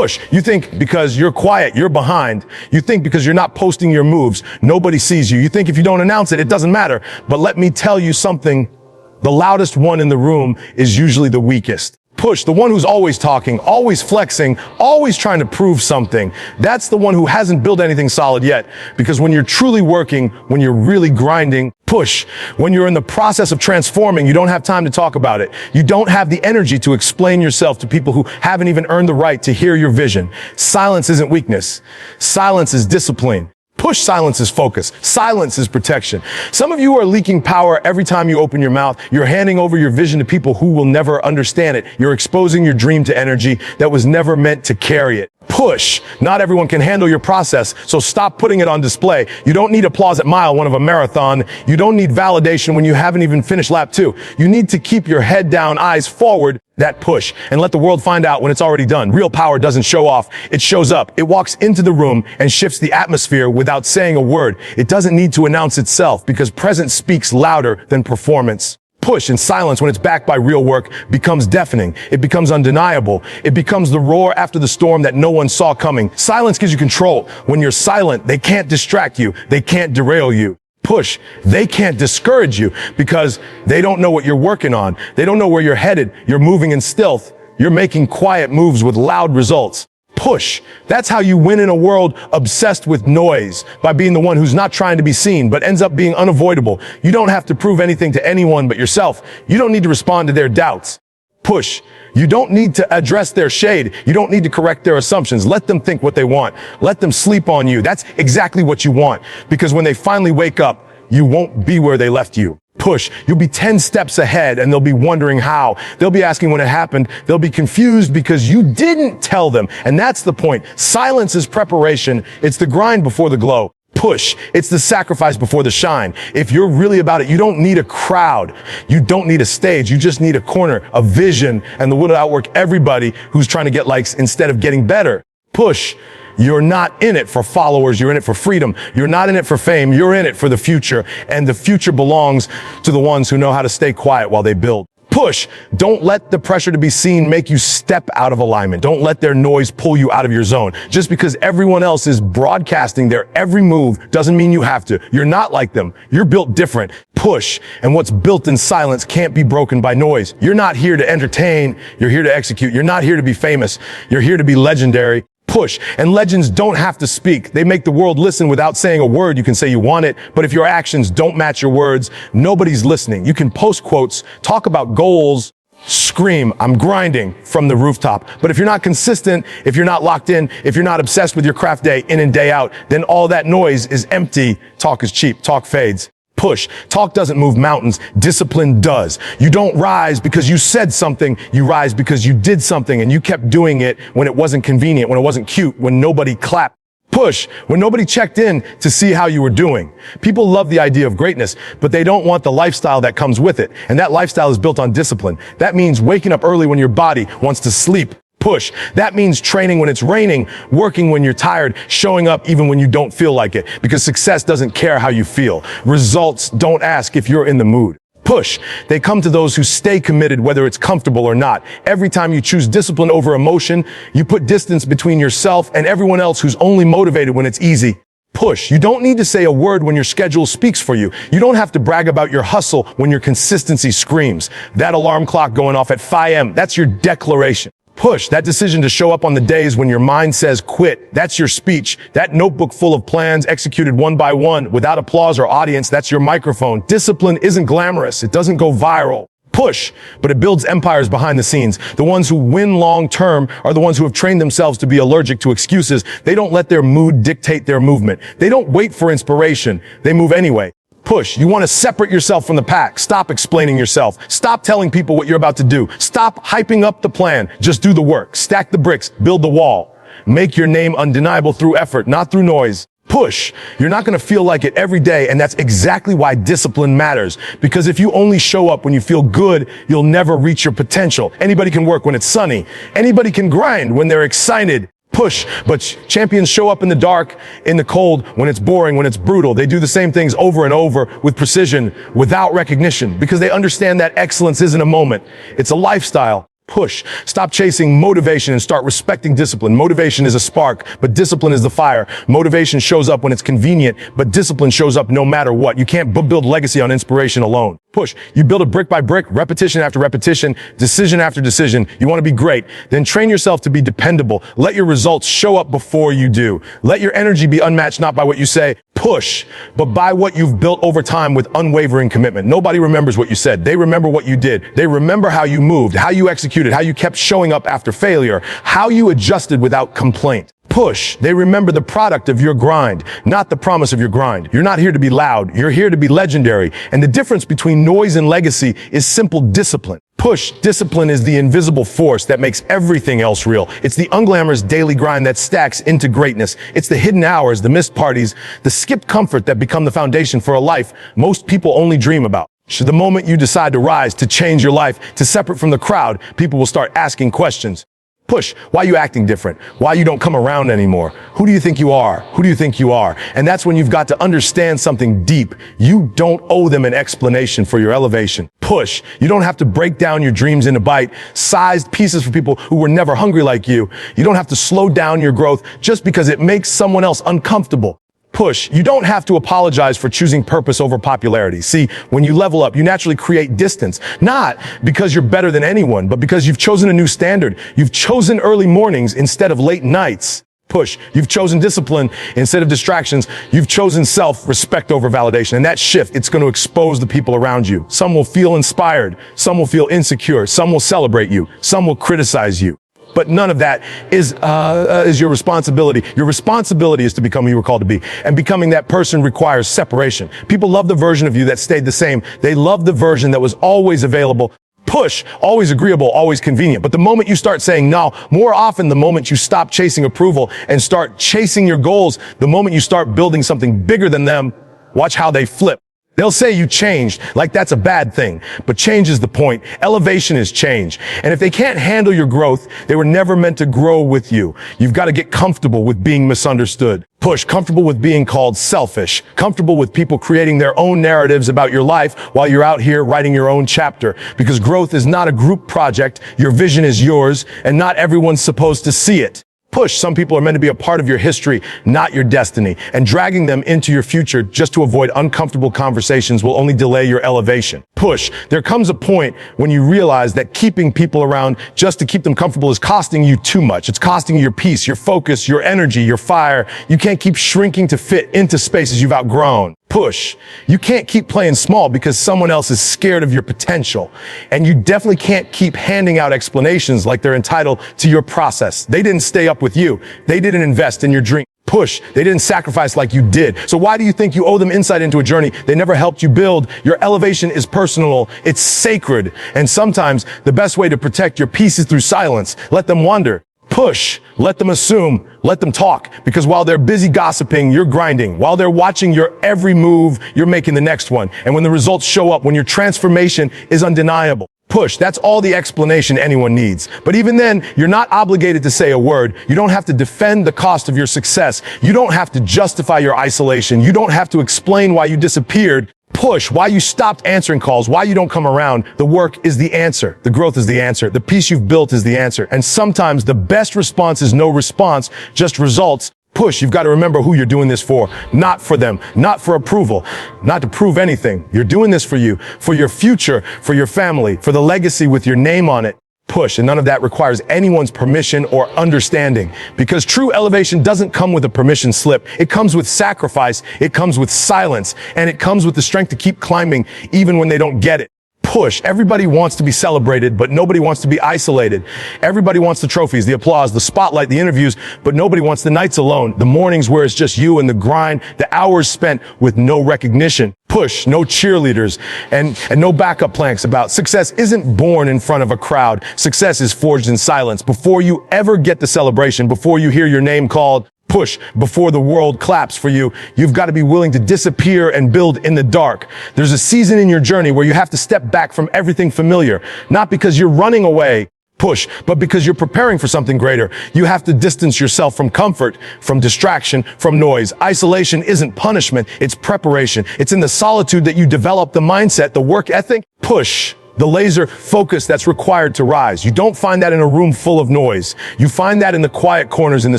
Push. You think because you're quiet, you're behind. You think because you're not posting your moves, nobody sees you. You think if you don't announce it, it doesn't matter. But let me tell you something. The loudest one in the room is usually the weakest. Push, the one who's always talking, always flexing, always trying to prove something. That's the one who hasn't built anything solid yet. Because when you're truly working, when you're really grinding, push. When you're in the process of transforming, you don't have time to talk about it. You don't have the energy to explain yourself to people who haven't even earned the right to hear your vision. Silence isn't weakness. Silence is discipline. Push silence is focus. Silence is protection. Some of you are leaking power every time you open your mouth. You're handing over your vision to people who will never understand it. You're exposing your dream to energy that was never meant to carry it. Push. Not everyone can handle your process, so stop putting it on display. You don't need applause at mile one of a marathon. You don't need validation when you haven't even finished lap 2. You need to keep your head down, eyes forward, that push, and let the world find out when it's already done. Real power doesn't show off. It shows up. It walks into the room and shifts the atmosphere without saying a word. It doesn't need to announce itself because presence speaks louder than performance. Push and silence, when it's backed by real work, becomes deafening. It becomes undeniable. It becomes the roar after the storm that no one saw coming. Silence gives you control. When you're silent, they can't distract you. They can't derail you. Push. They can't discourage you because they don't know what you're working on. They don't know where you're headed. You're moving in stealth. You're making quiet moves with loud results. Push. That's how you win in a world obsessed with noise, by being the one who's not trying to be seen, but ends up being unavoidable. You don't have to prove anything to anyone but yourself. You don't need to respond to their doubts. Push. You don't need to address their shade. You don't need to correct their assumptions. Let them think what they want. Let them sleep on you. That's exactly what you want. Because when they finally wake up, you won't be where they left you. Push. You'll be 10 steps ahead and they'll be wondering how. They'll be asking when it happened. They'll be confused because you didn't tell them. And that's the point. Silence is preparation. It's the grind before the glow. Push. It's the sacrifice before the shine. If you're really about it, you don't need a crowd. You don't need a stage. You just need a corner, a vision, and the will to outwork everybody who's trying to get likes instead of getting better. Push. You're not in it for followers. You're in it for freedom. You're not in it for fame. You're in it for the future. And the future belongs to the ones who know how to stay quiet while they build. Push. Don't let the pressure to be seen make you step out of alignment. Don't let their noise pull you out of your zone. Just because everyone else is broadcasting their every move doesn't mean you have to. You're not like them. You're built different. Push. And what's built in silence can't be broken by noise. You're not here to entertain. You're here to execute. You're not here to be famous. You're here to be legendary. Push. And legends don't have to speak. They make the world listen without saying a word. You can say you want it, but if your actions don't match your words, nobody's listening. You can post quotes, talk about goals, scream, I'm grinding from the rooftop. But if you're not consistent, if you're not locked in, if you're not obsessed with your craft day in and day out, then all that noise is empty. Talk is cheap. Talk fades. Push. Talk doesn't move mountains. Discipline does. You don't rise because you said something. You rise because you did something and you kept doing it when it wasn't convenient, when it wasn't cute, when nobody clapped. Push. When nobody checked in to see how you were doing. People love the idea of greatness, but they don't want the lifestyle that comes with it. And that lifestyle is built on discipline. That means waking up early when your body wants to sleep. Push. That means training when it's raining, working when you're tired, showing up even when you don't feel like it, because success doesn't care how you feel. Results don't ask if you're in the mood. Push. They come to those who stay committed, whether it's comfortable or not. Every time you choose discipline over emotion, you put distance between yourself and everyone else who's only motivated when it's easy. Push. You don't need to say a word when your schedule speaks for you. You don't have to brag about your hustle when your consistency screams. That alarm clock going off at 5 a.m., that's your declaration. Push. That decision to show up on the days when your mind says quit. That's your speech. That notebook full of plans executed one by one without applause or audience. That's your microphone. Discipline isn't glamorous. It doesn't go viral. Push. But it builds empires behind the scenes. The ones who win long term are the ones who have trained themselves to be allergic to excuses. They don't let their mood dictate their movement. They don't wait for inspiration. They move anyway. Push. You want to separate yourself from the pack. Stop explaining yourself. Stop telling people what you're about to do. Stop hyping up the plan. Just do the work. Stack the bricks. Build the wall. Make your name undeniable through effort, not through noise. Push. You're not going to feel like it every day, and that's exactly why discipline matters. Because if you only show up when you feel good, you'll never reach your potential. Anybody can work when it's sunny. Anybody can grind when they're excited. Push. But champions show up in the dark, in the cold, when it's boring, when it's brutal. They do the same things over and over with precision, without recognition, because they understand that excellence isn't a moment. It's a lifestyle. Push. Stop chasing motivation and start respecting discipline. Motivation is a spark, but discipline is the fire. Motivation shows up when it's convenient, but discipline shows up no matter what. You can't build legacy on inspiration alone. Push. You build it brick by brick, repetition after repetition, decision after decision. You want to be great. Then train yourself to be dependable. Let your results show up before you do. Let your energy be unmatched not by what you say, push, but by what you've built over time with unwavering commitment. Nobody remembers what you said. They remember what you did. They remember how you moved, how you executed, how you kept showing up after failure, how you adjusted without complaint. Push. They remember the product of your grind, not the promise of your grind. You're not here to be loud. You're here to be legendary. And the difference between noise and legacy is simple discipline. Push. Discipline is the invisible force that makes everything else real. It's the unglamorous daily grind that stacks into greatness. It's the hidden hours, the missed parties, the skipped comfort that become the foundation for a life most people only dream about. So the moment you decide to rise, to change your life, to separate from the crowd, people will start asking questions. Push. Why are you acting different? Why you don't come around anymore? Who do you think you are? Who do you think you are? And that's when you've got to understand something deep. You don't owe them an explanation for your elevation. Push. You don't have to break down your dreams into bite-sized pieces for people who were never hungry like you. You don't have to slow down your growth just because it makes someone else uncomfortable. Push. You don't have to apologize for choosing purpose over popularity. See, when you level up, you naturally create distance, not because you're better than anyone, but because you've chosen a new standard. You've chosen early mornings instead of late nights. Push. You've chosen discipline instead of distractions. You've chosen self-respect over validation. And that shift, it's going to expose the people around you. Some will feel inspired. Some will feel insecure. Some will celebrate you. Some will criticize you. But none of that is your responsibility. Your responsibility is to become who you were called to be. And becoming that person requires separation. People love the version of you that stayed the same. They love the version that was always available. Push, always agreeable, always convenient. But the moment you start saying no, more often the moment you stop chasing approval and start chasing your goals, the moment you start building something bigger than them, watch how they flip. They'll say you changed, like that's a bad thing. But change is the point. Elevation is change. And if they can't handle your growth, they were never meant to grow with you. You've got to get comfortable with being misunderstood. Push, comfortable with being called selfish, comfortable with people creating their own narratives about your life while you're out here writing your own chapter. Because growth is not a group project. Your vision is yours, and not everyone's supposed to see it. Push. Some people are meant to be a part of your history, not your destiny. And dragging them into your future just to avoid uncomfortable conversations will only delay your elevation. Push. There comes a point when you realize that keeping people around just to keep them comfortable is costing you too much. It's costing you your peace, your focus, your energy, your fire. You can't keep shrinking to fit into spaces you've outgrown. Push. You can't keep playing small because someone else is scared of your potential. And you definitely can't keep handing out explanations like they're entitled to your process. They didn't stay up with you. They didn't invest in your dream. Push. They didn't sacrifice like you did. So why do you think you owe them insight into a journey they never helped you build? Your elevation is personal. It's sacred. And sometimes the best way to protect your peace is through silence. Let them wander. Push. Let them assume. Let them talk. Because while they're busy gossiping, you're grinding. While they're watching your every move, you're making the next one. And when the results show up, when your transformation is undeniable, push. That's all the explanation anyone needs. But even then, you're not obligated to say a word. You don't have to defend the cost of your success. You don't have to justify your isolation. You don't have to explain why you disappeared. Push. Why you stopped answering calls, why you don't come around. The work is the answer. The growth is the answer. The peace you've built is the answer. And sometimes the best response is no response, just results. Push. You've got to remember who you're doing this for. Not for them. Not for approval. Not to prove anything. You're doing this for you, for your future, for your family, for the legacy with your name on it. Push. And none of that requires anyone's permission or understanding, because true elevation doesn't come with a permission slip. It comes with sacrifice. It comes with silence, and it comes with the strength to keep climbing even when they don't get it. Push. Everybody wants to be celebrated, but nobody wants to be isolated. Everybody wants the trophies, the applause, the spotlight, the interviews, but nobody wants the nights alone, the mornings where it's just you and the grind, the hours spent with no recognition. Push. No cheerleaders and no backup plans about success isn't born in front of a crowd. Success is forged in silence. Before you ever get the celebration, before you hear your name called, push. Before the world claps for you, you've got to be willing to disappear and build in the dark. There's a season in your journey where you have to step back from everything familiar, not because you're running away, push, but because you're preparing for something greater. You have to distance yourself from comfort, from distraction, from noise. Isolation isn't punishment, it's preparation. It's in the solitude that you develop the mindset, the work ethic. Push. the laser focus that's required to rise. You don't find that in a room full of noise. You find that in the quiet corners, in the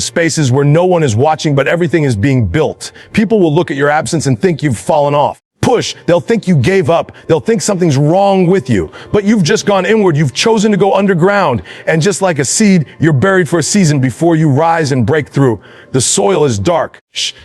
spaces where no one is watching, but everything is being built. People will look at your absence and think you've fallen off. Push, they'll think you gave up. They'll think something's wrong with you. But you've just gone inward. You've chosen to go underground. And just like a seed, you're buried for a season before you rise and break through. The soil is dark.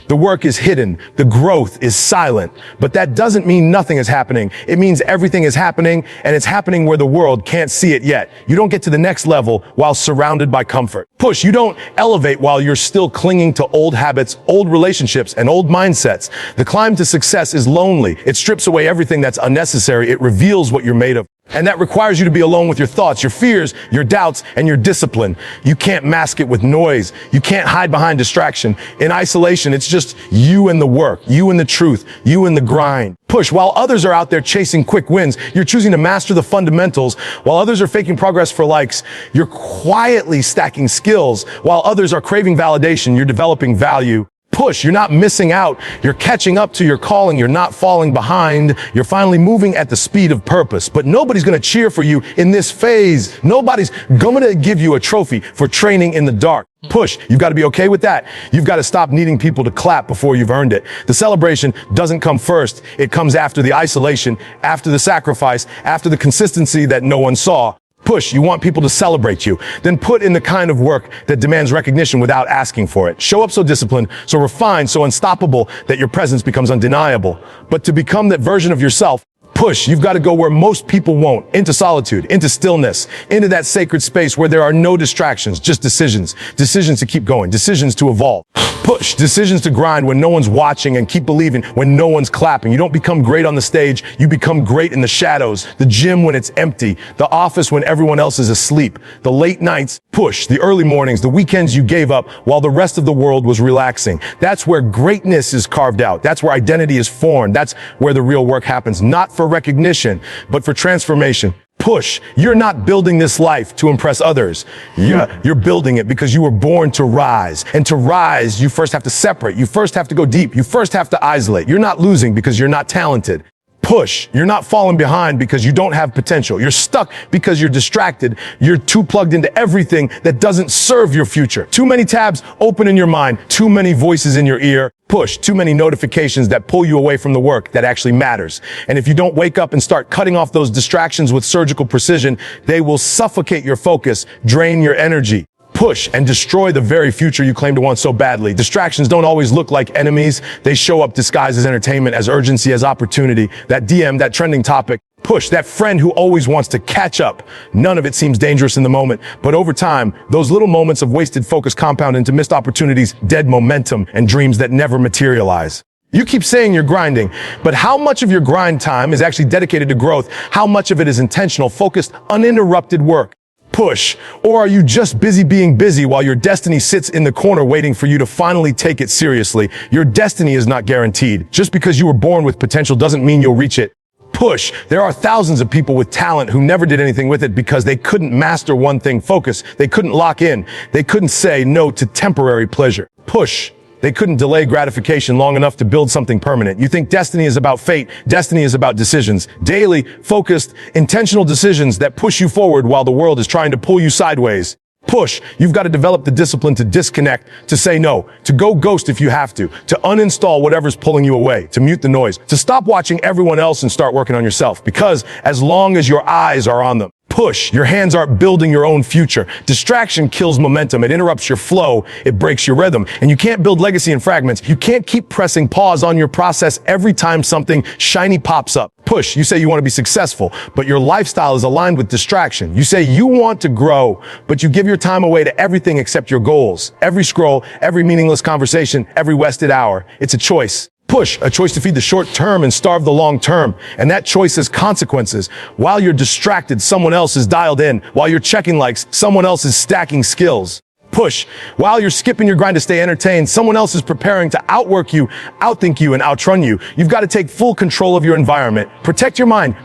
The work is hidden. The growth is silent. But that doesn't mean nothing is happening. It means everything is happening, and it's happening where the world can't see it yet. You don't get to the next level while surrounded by comfort. Push, you don't elevate while you're still clinging to old habits, old relationships, and old mindsets. The climb to success is lonely. It strips away everything that's unnecessary. It reveals what you're made of. And that requires you to be alone with your thoughts, your fears, your doubts, and your discipline. You can't mask it with noise. You can't hide behind distraction. In isolation, it's just you and the work, you and the truth, you and the grind. Push. While others are out there chasing quick wins, you're choosing to master the fundamentals. While others are faking progress for likes, you're quietly stacking skills. While others are craving validation, you're developing value. Push. You're not missing out. You're catching up to your calling. You're not falling behind. You're finally moving at the speed of purpose. But nobody's going to cheer for you in this phase. Nobody's going to give you a trophy for training in the dark. Push. You've got to be okay with that. You've got to stop needing people to clap before you've earned it. The celebration doesn't come first. It comes after the isolation, after the sacrifice, after the consistency that no one saw. Push. You want people to celebrate you. Then put in the kind of work that demands recognition without asking for it. Show up so disciplined, so refined, so unstoppable that your presence becomes undeniable. But to become that version of yourself, push. You've got to go where most people won't, into solitude, into stillness, into that sacred space where there are no distractions, just decisions. Decisions to keep going, decisions to evolve. Push. Decisions to grind when no one's watching and keep believing when no one's clapping. You don't become great on the stage. You become great in the shadows. The gym when it's empty. The office when everyone else is asleep. The late nights. Push. The early mornings. The weekends you gave up while the rest of the world was relaxing. That's where greatness is carved out. That's where identity is formed. That's where the real work happens. Not for recognition, but for transformation. Push. You're not building this life to impress others. You're building it because you were born to rise. And to rise, you first have to separate. You first have to go deep. You first have to isolate. You're not losing because you're not talented. Push. You're not falling behind because you don't have potential. You're stuck because you're distracted. You're too plugged into everything that doesn't serve your future. Too many tabs open in your mind. Too many voices in your ear. Push. Too many notifications that pull you away from the work that actually matters. And if you don't wake up and start cutting off those distractions with surgical precision, they will suffocate your focus, drain your energy. Push and destroy the very future you claim to want so badly. Distractions don't always look like enemies. They show up disguised as entertainment, as urgency, as opportunity. That DM, that trending topic. Push, that friend who always wants to catch up. None of it seems dangerous in the moment, but over time, those little moments of wasted focus compound into missed opportunities, dead momentum, and dreams that never materialize. You keep saying you're grinding, but how much of your grind time is actually dedicated to growth? How much of it is intentional, focused, uninterrupted work? Push. Or are you just busy being busy while your destiny sits in the corner waiting for you to finally take it seriously? Your destiny is not guaranteed. Just because you were born with potential doesn't mean you'll reach it. Push. There are thousands of people with talent who never did anything with it because they couldn't master one thing, focus. They couldn't lock in. They couldn't say no to temporary pleasure. Push. They couldn't delay gratification long enough to build something permanent. You think destiny is about fate. Destiny is about decisions. Daily, focused, intentional decisions that push you forward while the world is trying to pull you sideways. Push. You've got to develop the discipline to disconnect, to say no, to go ghost if you have to uninstall whatever's pulling you away, to mute the noise, to stop watching everyone else and start working on yourself. Because as long as your eyes are on them, push. Your hands aren't building your own future. Distraction kills momentum. It interrupts your flow. It breaks your rhythm. And you can't build legacy in fragments. You can't keep pressing pause on your process every time something shiny pops up. Push. You say you want to be successful, but your lifestyle is aligned with distraction. You say you want to grow, but you give your time away to everything except your goals. Every scroll, every meaningless conversation, every wasted hour. It's a choice. Push, a choice to feed the short term and starve the long term. And that choice has consequences. While you're distracted, someone else is dialed in. While you're checking likes, someone else is stacking skills. Push. While you're skipping your grind to stay entertained, someone else is preparing to outwork you, outthink you, and outrun you. You've got to take full control of your environment. Protect your mind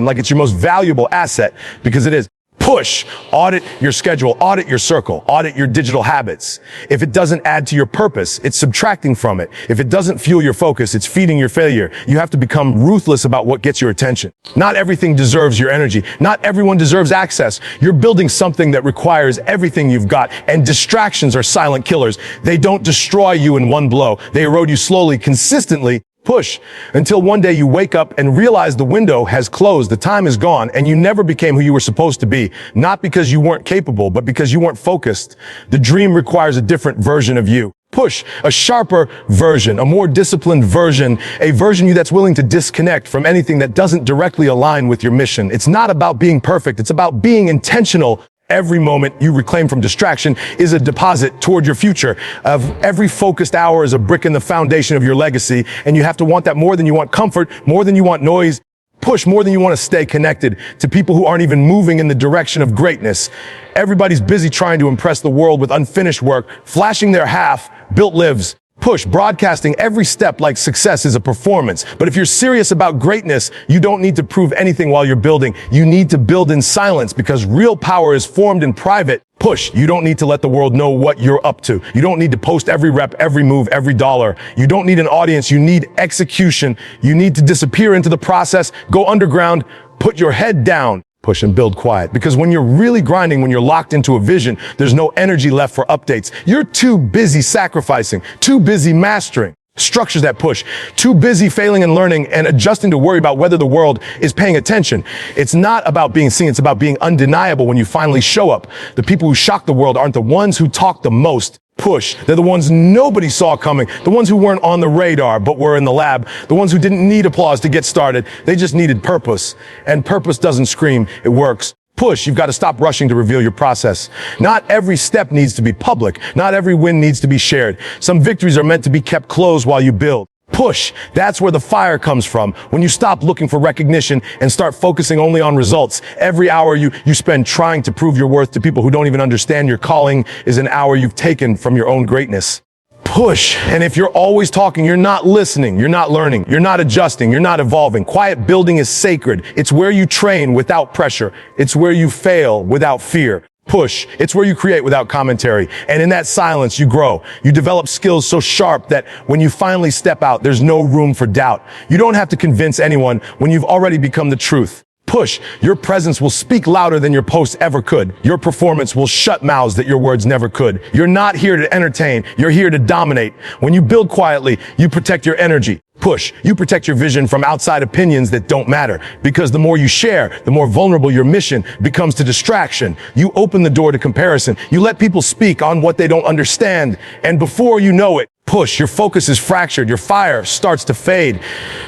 like it's your most valuable asset, because it is. Push. Audit your schedule, audit your circle, audit your digital habits. If it doesn't add to your purpose, it's subtracting from it. If it doesn't fuel your focus, it's feeding your failure. You have to become ruthless about what gets your attention. Not everything deserves your energy. Not everyone deserves access. You're building something that requires everything you've got, and distractions are silent killers. They don't destroy you in one blow. They erode you slowly, consistently. Push until one day you wake up and realize the window has closed, the time is gone, and you never became who you were supposed to be. Not because you weren't capable, but because you weren't focused. The dream requires a different version of you. Push, a sharper version, a more disciplined version, a version of you that's willing to disconnect from anything that doesn't directly align with your mission. It's not about being perfect, it's about being intentional. Every moment you reclaim from distraction is a deposit toward your future. Every focused hour is a brick in the foundation of your legacy, and you have to want that more than you want comfort, more than you want noise. Push more than you want to stay connected to people who aren't even moving in the direction of greatness. Everybody's busy trying to impress the world with unfinished work, flashing their half-built lives. Push, broadcasting every step like success is a performance. But if you're serious about greatness, you don't need to prove anything while you're building. You need to build in silence, because real power is formed in private. Push, you don't need to let the world know what you're up to. You don't need to post every rep, every move, every dollar. You don't need an audience, you need execution. You need to disappear into the process, go underground, put your head down. Push and build quiet. Because when you're really grinding, when you're locked into a vision, there's no energy left for updates. You're too busy sacrificing, too busy mastering structures that push, too busy failing and learning and adjusting to worry about whether the world is paying attention. It's not about being seen, it's about being undeniable when you finally show up. The people who shock the world aren't the ones who talk the most. Push. They're the ones nobody saw coming, the ones who weren't on the radar but were in the lab, the ones who didn't need applause to get started. They just needed purpose. And purpose doesn't scream, it works. Push. You've got to stop rushing to reveal your process. Not every step needs to be public. Not every win needs to be shared. Some victories are meant to be kept closed while you build. Push. That's where the fire comes from. When you stop looking for recognition and start focusing only on results. Every hour you spend trying to prove your worth to people who don't even understand your calling is an hour you've taken from your own greatness. Push. And if you're always talking, you're not listening, you're not learning, you're not adjusting, you're not evolving. Quiet building is sacred. It's where you train without pressure. It's where you fail without fear. Push. It's where you create without commentary. And in that silence, you grow. You develop skills so sharp that when you finally step out, there's no room for doubt. You don't have to convince anyone when you've already become the truth. Push. Your presence will speak louder than your posts ever could. Your performance will shut mouths that your words never could. You're not here to entertain. You're here to dominate. When you build quietly, you protect your energy. Push. You protect your vision from outside opinions that don't matter. Because the more you share, the more vulnerable your mission becomes to distraction. You open the door to comparison. You let people speak on what they don't understand. And before you know it, push. Your focus is fractured. Your fire starts to fade.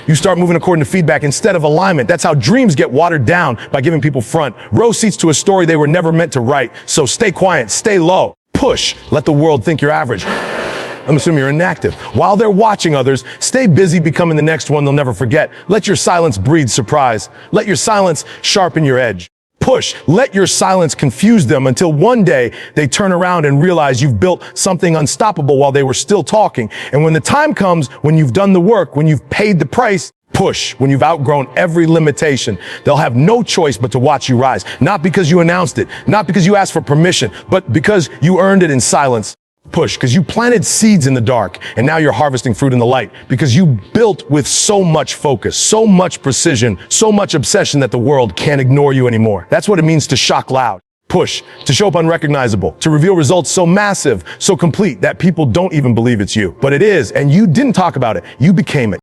You start moving according to feedback instead of alignment. That's how dreams get watered down, by giving people front row seats to a story they were never meant to write. So stay quiet, stay low. Push. Let the world think you're average. I'm assuming you're inactive. While they're watching others, stay busy becoming the next one they'll never forget. Let your silence breed surprise. Let your silence sharpen your edge. Push. Let your silence confuse them until one day they turn around and realize you've built something unstoppable while they were still talking. And when the time comes, when you've done the work, when you've paid the price, push. When you've outgrown every limitation, they'll have no choice but to watch you rise. Not because you announced it, not because you asked for permission, but because you earned it in silence. Push, because you planted seeds in the dark, and now you're harvesting fruit in the light, because you built with so much focus, so much precision, so much obsession that the world can't ignore you anymore. That's what it means to shock loud. Push, to show up unrecognizable, to reveal results so massive, so complete that people don't even believe it's you. But it is, and you didn't talk about it, you became it.